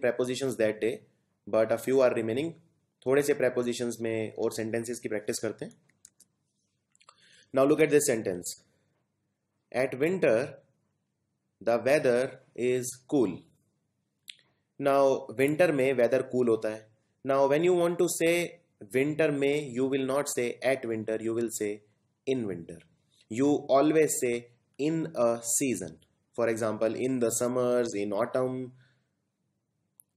prepositions that day, but a few are remaining. थोड़े से prepositions में और sentences की practice करते हैं. Now look at this sentence. At winter, the weather is cool. Now winter में weather cool होता है. Now when you want to say winter में, you will not say at winter, you will say in winter. You always say in a season. For example, in the summers, in autumn.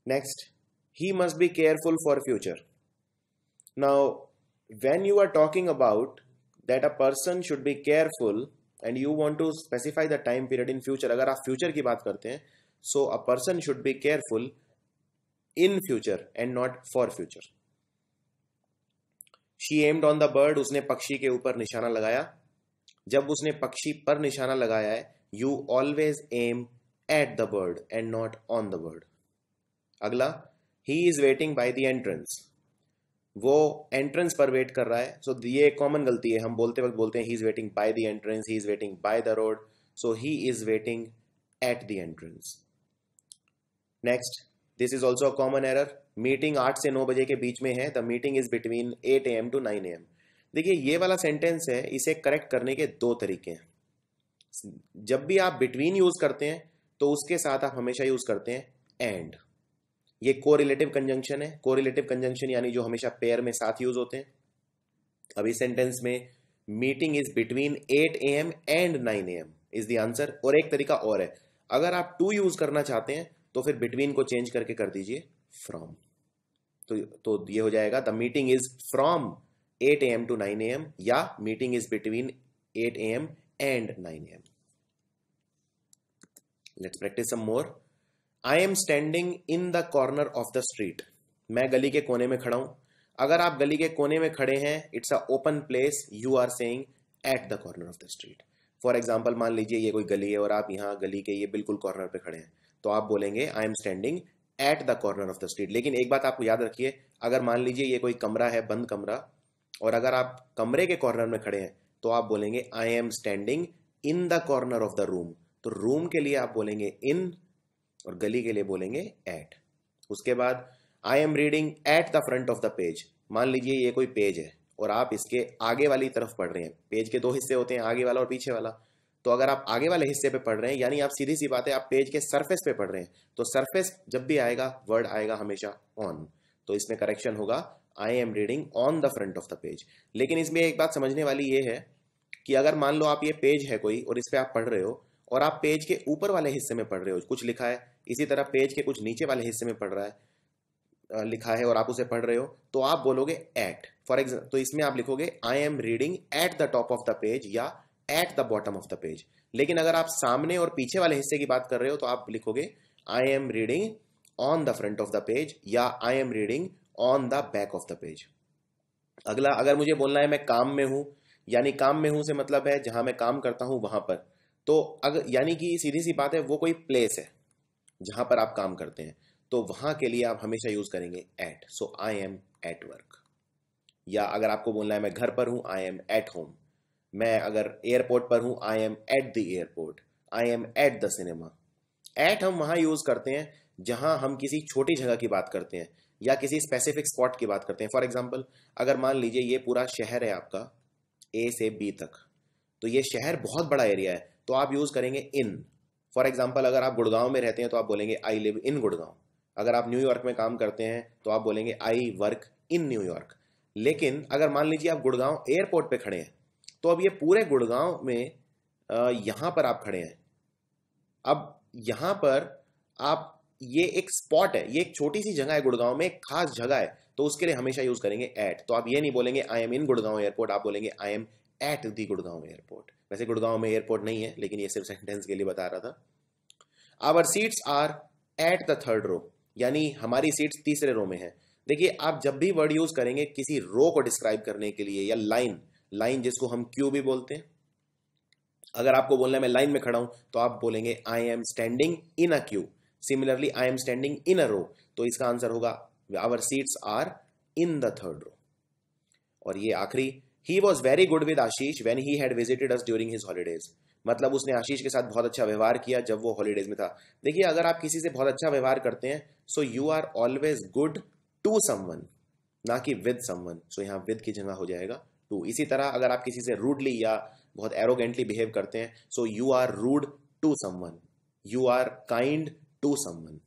Next, he must be careful for future. Now, when you are talking about that a person should be careful and you want to specify the time period in future, अगर आप future की बात करते हैं, so a person should be careful in future and not for future. She aimed on the bird, उसने पक्षी के ऊपर निशाना लगाया. जब उसने पक्षी पर निशाना लगाया है, you always aim at the bird and not on the bird. अगला, he is waiting by the entrance. वो एंट्रेंस पर वेट कर रहा है. सो ये कॉमन गलती है, हम बोलते वक्त बोलते हैं he is waiting by the entrance, he is waiting by the road. So he is waiting at the entrance. Next, this is also a common error. Meeting 8 से 9 बजे के बीच में है. The meeting is between 8 AM to 9 AM. देखिए ये वाला sentence है, इसे करेक्ट करने के दो तरीके हैं. जब भी आप बिटवीन यूज करते हैं तो उसके साथ आप हमेशा यूज करते हैं एंड. ये कोरिलेटिव कंजंक्शन है. कोरिलेटिव कंजंक्शन यानी जो हमेशा पेयर में साथ यूज होते हैं. अब इस सेंटेंस में meeting is between 8 AM and 9 AM is the answer. और एक तरीका और है, अगर आप टू यूज करना चाहते हैं तो फिर बिटवीन को चेंज करके कर दीजिए फ्रॉम. तो ये हो जाएगा the meeting is from 8 AM to 9 AM या meeting is between 8 AM and 9 AM. Let's practise some more. I am standing in the corner of the street. मैं गली के कोने में खड़ा हूं. अगर आप गली के कोने में खड़े हैं, it's a open place, you are saying at the corner of the street. For example, मान लीजिए ये कोई गली है और आप यहाँ गली के ये बिल्कुल कॉर्नर पे खड़े हैं, तो आप बोलेंगे I am standing at the corner of the street. लेकिन एक बात आपको याद रखिए, अगर मान लीजिए ये कोई कमरा है, बंद कमरा, और अगर आप कमरे के कॉर्नर में खड़े हैं तो आप बोलेंगे I am standing in the corner of the room. तो रूम के लिए आप बोलेंगे इन और गली के लिए बोलेंगे एट. उसके बाद आई am reading at the front of the page. मान लीजिए ये कोई पेज है और आप इसके आगे वाली तरफ पढ़ रहे हैं. पेज के दो हिस्से होते हैं, आगे वाला और पीछे वाला. तो अगर आप आगे वाले हिस्से पे पढ़ रहे हैं, यानी आप सीधी सी बात है आप पेज के सरफेस पे पढ़ रहे हैं, तो सरफेस जब भी आएगा वर्ड आएगा हमेशा ऑन. तो इसमें करेक्शन होगा आई am reading on the front of the page. लेकिन इसमें एक बात समझने वाली ये है कि अगर मान लो आप ये पेज है कोई और इस पे आप पढ़ रहे हो और आप पेज के ऊपर वाले हिस्से में पढ़ रहे हो, कुछ लिखा है, इसी तरह पेज के कुछ नीचे वाले हिस्से में पढ़ रहा है, लिखा है और आप उसे पढ़ रहे हो, तो आप बोलोगे एट. फॉर एग्जाम्पल, तो इसमें आप लिखोगे I am reading at the top of the page या at the bottom of the page. लेकिन अगर आप सामने और पीछे वाले हिस्से की बात कर रहे हो तो आप लिखोगे I am reading on the front of the page या I am reading on the back of the page. अगला, अगर मुझे बोलना है मैं काम में हूं, यानी काम में हूं से मतलब है जहां मैं काम करता हूं वहां पर. तो अगर यानी कि सीधी सी बात है वो कोई प्लेस है जहां पर आप काम करते हैं, तो वहां के लिए आप हमेशा यूज करेंगे एट. So I am at work. या अगर आपको बोलना है मैं घर पर हूं, आई एम एट होम. मैं अगर एयरपोर्ट पर हूं, I am at the airport. I am at the cinema. At हम वहां यूज करते हैं जहां हम किसी छोटी जगह की बात करते हैं या किसी स्पेसिफिक स्पॉट की बात करते हैं. फॉर एग्जाम्पल, अगर मान लीजिए ये पूरा शहर है आपका ए से बी तक, तो ये शहर बहुत बड़ा एरिया है, तो आप यूज करेंगे इन. फॉर एग्जाम्पल, अगर आप गुड़गांव में रहते हैं तो आप बोलेंगे आई लिव इन गुड़गांव. अगर आप न्यूयॉर्क में काम करते हैं तो आप बोलेंगे आई वर्क इन न्यूयॉर्क. लेकिन अगर मान लीजिए आप गुड़गांव एयरपोर्ट पे खड़े हैं, तो अब ये पूरे गुड़गांव में यहां पर आप खड़े हैं. अब यहां पर आप, ये एक स्पॉट है, ये एक छोटी सी जगह है गुड़गांव में, एक खास जगह है, तो उसके लिए हमेशा यूज करेंगे एट. तो आप ये नहीं बोलेंगे I M in Gurgaon airport, आप बोलेंगे I am at the Gurgaon airport. वैसे गुड़गांव में एयरपोर्ट नहीं है, लेकिन ये सिर्फ सेंटेंस के लिए बता रहा था. Our seats are at the third row, यानी हमारी सीट्स तीसरे रो में है. देखिए, आप जब भी वर्ड यूज करेंगे किसी रो को डिस्क्राइब करने के लिए, या लाइन जिसको हम क्यू भी बोलते हैं, अगर आपको बोलना है मैं लाइन में खड़ा हूं, तो आप बोलेंगे I am standing in a queue. Similarly I am standing in a row, तो इसका आंसर होगा our seats are in the third row. और ये आखिरी, he was very good with Ashish when he had visited us during his holidays. मतलब उसने आशीष के साथ बहुत अच्छा व्यवहार किया जब वो हॉलीडेज में था। देखिए, अगर आप किसी से बहुत अच्छा व्यवहार करते हैं, so you are always good to someone, ना कि विद समवन। सो यहाँ विद की जगह हो जाएगा टू। इसी तरह अगर आप किसी से रूडली या बहुत एरोगेंटली बिहेव करते हैं, so you are rude to someone, you are kind to someone.